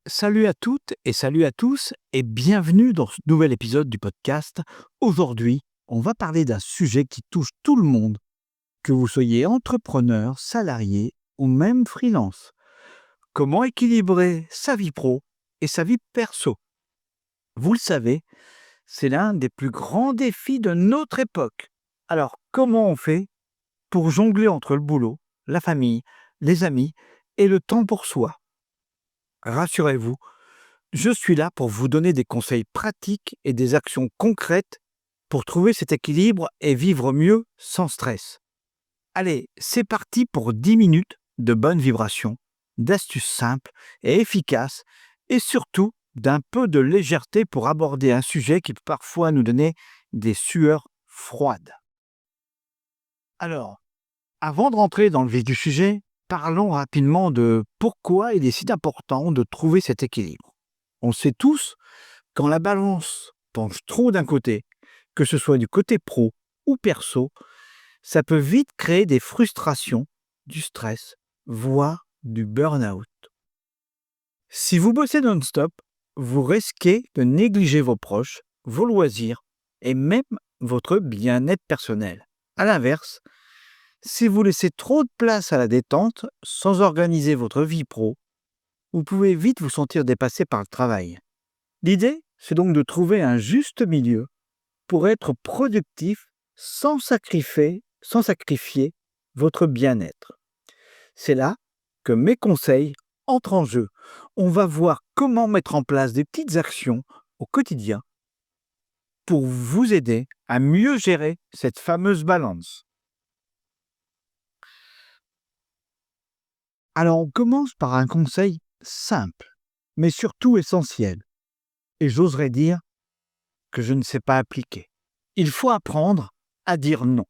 Salut à toutes et salut à tous et bienvenue dans ce nouvel épisode du podcast. Aujourd'hui, on va parler d'un sujet qui touche tout le monde, que vous soyez entrepreneur, salarié ou même freelance. Comment équilibrer sa vie pro et sa vie perso? Vous le savez, c'est l'un des plus grands défis de notre époque. Alors, comment on fait pour jongler entre le boulot, la famille, les amis et le temps pour soi? Rassurez-vous, je suis là pour vous donner des conseils pratiques et des actions concrètes pour trouver cet équilibre et vivre mieux sans stress. Allez, c'est parti pour 10 minutes de bonnes vibrations, d'astuces simples et efficaces et surtout d'un peu de légèreté pour aborder un sujet qui peut parfois nous donner des sueurs froides. Alors, avant de rentrer dans le vif du sujet, parlons rapidement de pourquoi il est si important de trouver cet équilibre. On sait tous, quand la balance penche trop d'un côté, que ce soit du côté pro ou perso, ça peut vite créer des frustrations, du stress, voire du burn-out. Si vous bossez non-stop, vous risquez de négliger vos proches, vos loisirs et même votre bien-être personnel. A l'inverse, si vous laissez trop de place à la détente sans organiser votre vie pro, vous pouvez vite vous sentir dépassé par le travail. L'idée, c'est donc de trouver un juste milieu pour être productif sans sacrifier votre bien-être. C'est là que mes conseils entrent en jeu. On va voir comment mettre en place des petites actions au quotidien pour vous aider à mieux gérer cette fameuse balance. Alors on commence par un conseil simple, mais surtout essentiel, et j'oserais dire que je ne sais pas appliquer. Il faut apprendre à dire non.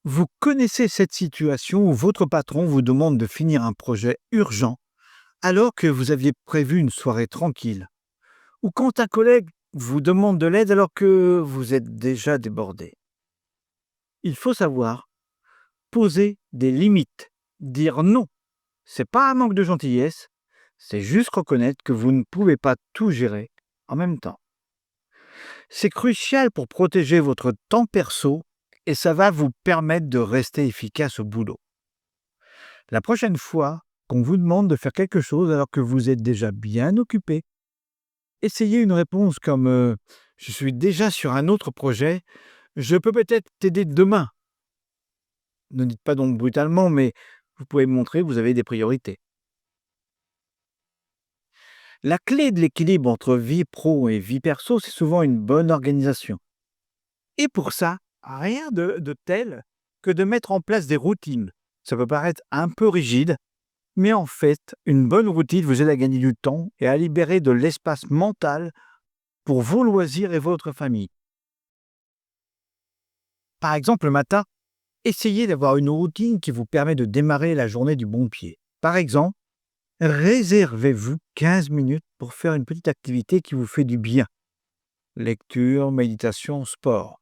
Vous connaissez cette situation où votre patron vous demande de finir un projet urgent alors que vous aviez prévu une soirée tranquille, ou quand un collègue vous demande de l'aide alors que vous êtes déjà débordé. Il faut savoir poser des limites, dire non. C'est pas un manque de gentillesse, c'est juste reconnaître que vous ne pouvez pas tout gérer en même temps. C'est crucial pour protéger votre temps perso et ça va vous permettre de rester efficace au boulot. La prochaine fois qu'on vous demande de faire quelque chose alors que vous êtes déjà bien occupé, essayez une réponse comme Je suis déjà sur un autre projet, je peux peut-être t'aider demain. Ne dites pas donc brutalement, mais vous pouvez montrer que vous avez des priorités. La clé de l'équilibre entre vie pro et vie perso, c'est souvent une bonne organisation. Et pour ça, rien de tel que de mettre en place des routines. Ça peut paraître un peu rigide, mais en fait, une bonne routine vous aide à gagner du temps et à libérer de l'espace mental pour vos loisirs et votre famille. Par exemple, le matin, essayez d'avoir une routine qui vous permet de démarrer la journée du bon pied. Par exemple, réservez-vous 15 minutes pour faire une petite activité qui vous fait du bien. Lecture, méditation, sport.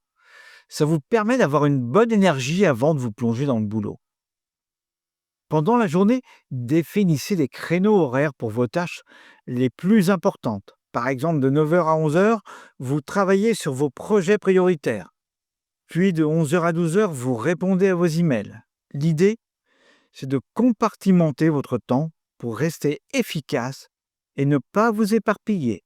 Ça vous permet d'avoir une bonne énergie avant de vous plonger dans le boulot. Pendant la journée, définissez des créneaux horaires pour vos tâches les plus importantes. Par exemple, de 9 heures à 11 heures, vous travaillez sur vos projets prioritaires. Puis de 11 heures à 12 heures, vous répondez à vos emails. L'idée, c'est de compartimenter votre temps pour rester efficace et ne pas vous éparpiller.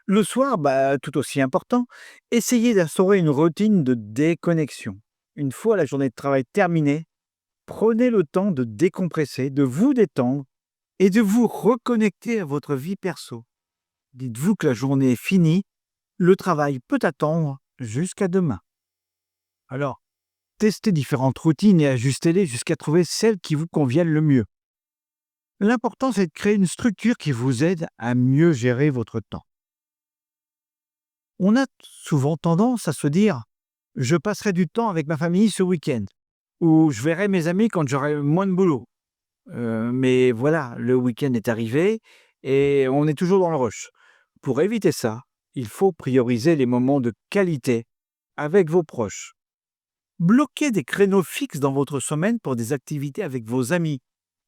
Le soir, tout aussi important, essayez d'instaurer une routine de déconnexion. Une fois la journée de travail terminée, prenez le temps de décompresser, de vous détendre et de vous reconnecter à votre vie perso. Dites-vous que la journée est finie, le travail peut attendre jusqu'à demain. Alors, testez différentes routines et ajustez-les jusqu'à trouver celle qui vous convienne le mieux. L'important, c'est de créer une structure qui vous aide à mieux gérer votre temps. On a souvent tendance à se dire « je passerai du temps avec ma famille ce week-end » ou « je verrai mes amis quand j'aurai moins de boulot ». Mais voilà, le week-end est arrivé et on est toujours dans le rush. Pour éviter ça, il faut prioriser les moments de qualité avec vos proches. Bloquez des créneaux fixes dans votre semaine pour des activités avec vos amis,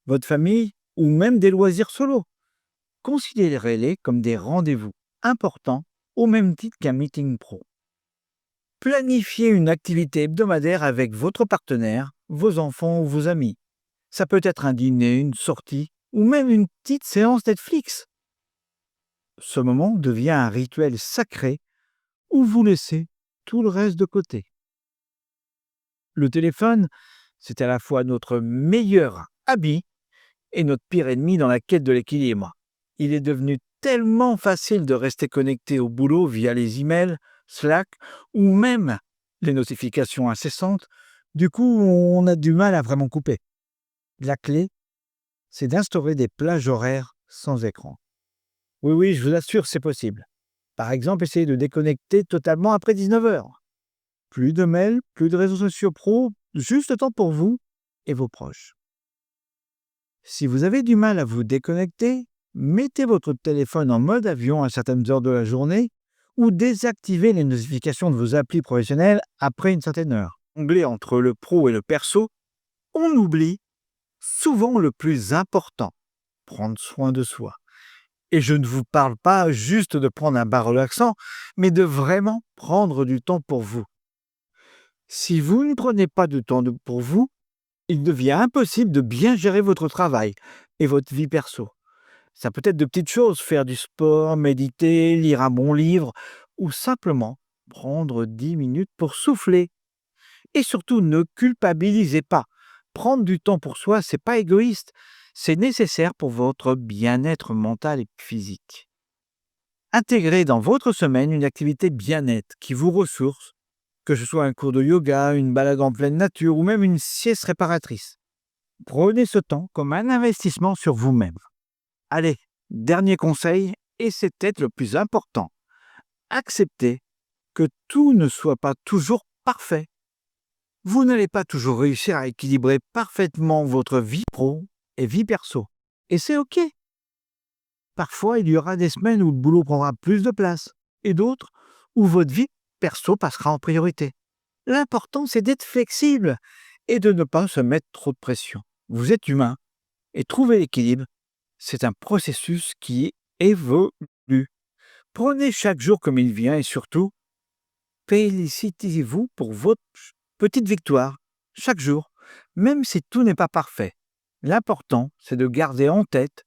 votre famille ou même des loisirs solo. considérez-les comme des rendez-vous importants au même titre qu'un meeting pro. Planifiez une activité hebdomadaire avec votre partenaire, vos enfants ou vos amis. Ça peut être un dîner, une sortie ou même une petite séance Netflix. Ce moment devient un rituel sacré où vous laissez tout le reste de côté. Le téléphone, c'est à la fois notre meilleur ami et notre pire ennemi dans la quête de l'équilibre. Il est devenu tellement facile de rester connecté au boulot via les emails, Slack ou même les notifications incessantes. Du coup, on a du mal à vraiment couper. La clé, c'est d'instaurer des plages horaires sans écran. Oui, je vous assure, c'est possible. Par exemple, essayez de déconnecter totalement après 19h. Plus de mails, plus de réseaux sociaux pro, juste le temps pour vous et vos proches. Si vous avez du mal à vous déconnecter, mettez votre téléphone en mode avion à certaines heures de la journée ou désactivez les notifications de vos applis professionnelles après une certaine heure. Jongler entre le pro et le perso, on oublie souvent le plus important, prendre soin de soi. Et je ne vous parle pas juste de prendre un bain relaxant, mais de vraiment prendre du temps pour vous. Si vous ne prenez pas de temps pour vous, il devient impossible de bien gérer votre travail et votre vie perso. Ça peut être de petites choses, faire du sport, méditer, lire un bon livre ou simplement prendre 10 minutes pour souffler. Et surtout, ne culpabilisez pas. Prendre du temps pour soi, c'est pas égoïste, c'est nécessaire pour votre bien-être mental et physique. Intégrez dans votre semaine une activité bien-être qui vous ressource, que ce soit un cours de yoga, une balade en pleine nature ou même une sieste réparatrice. Prenez ce temps comme un investissement sur vous-même. Allez, dernier conseil, et c'est peut-être le plus important. Acceptez que tout ne soit pas toujours parfait. Vous n'allez pas toujours réussir à équilibrer parfaitement votre vie pro et vie perso. Et c'est OK. Parfois, il y aura des semaines où le boulot prendra plus de place et d'autres où votre vie perso passera en priorité. L'important, c'est d'être flexible et de ne pas se mettre trop de pression. Vous êtes humain et trouver l'équilibre, c'est un processus qui évolue. Prenez chaque jour comme il vient et surtout, félicitez-vous pour votre petite victoire chaque jour, même si tout n'est pas parfait. L'important, c'est de garder en tête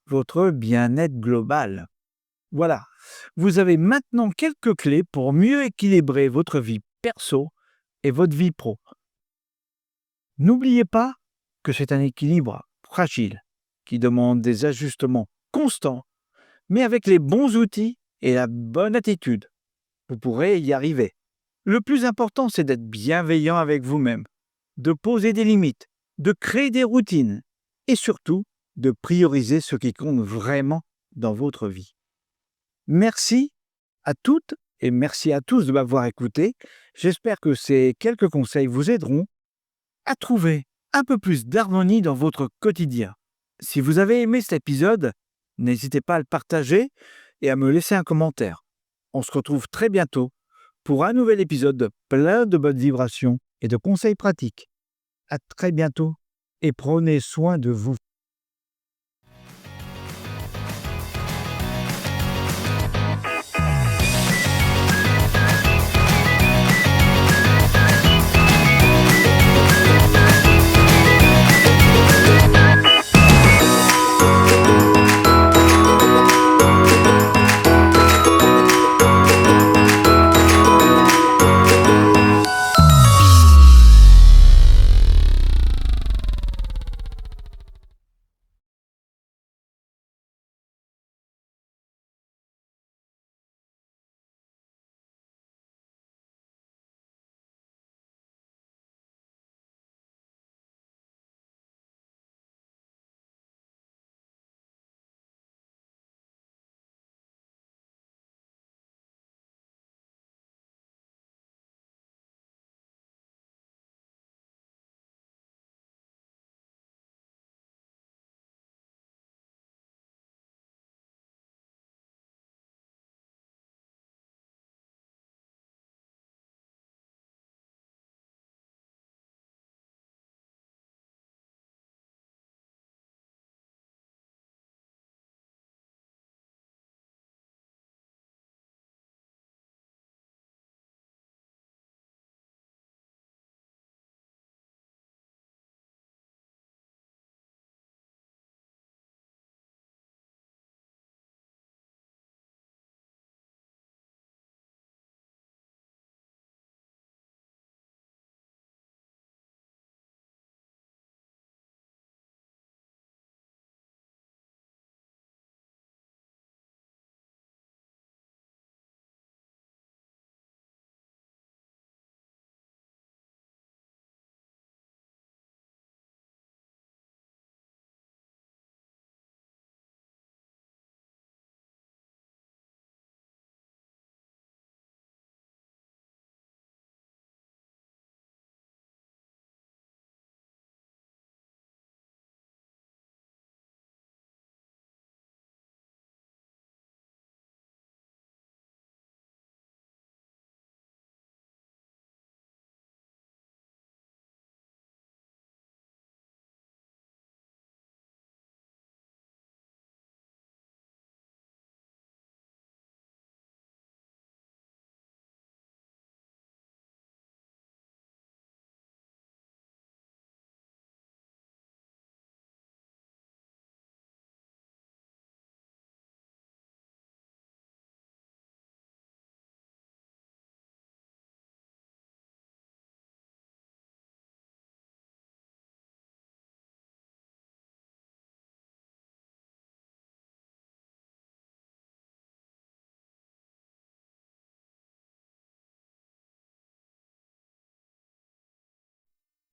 votre bien-être global. Voilà, vous avez maintenant quelques clés pour mieux équilibrer votre vie perso et votre vie pro. N'oubliez pas que c'est un équilibre fragile qui demande des ajustements constants, mais avec les bons outils et la bonne attitude, vous pourrez y arriver. Le plus important, c'est d'être bienveillant avec vous-même, de poser des limites, de créer des routines et surtout de prioriser ce qui compte vraiment dans votre vie. Merci à toutes et merci à tous de m'avoir écouté. J'espère que ces quelques conseils vous aideront à trouver un peu plus d'harmonie dans votre quotidien. Si vous avez aimé cet épisode, n'hésitez pas à le partager et à me laisser un commentaire. On se retrouve très bientôt pour un nouvel épisode plein de bonnes vibrations et de conseils pratiques. À très bientôt et prenez soin de vous.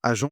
agent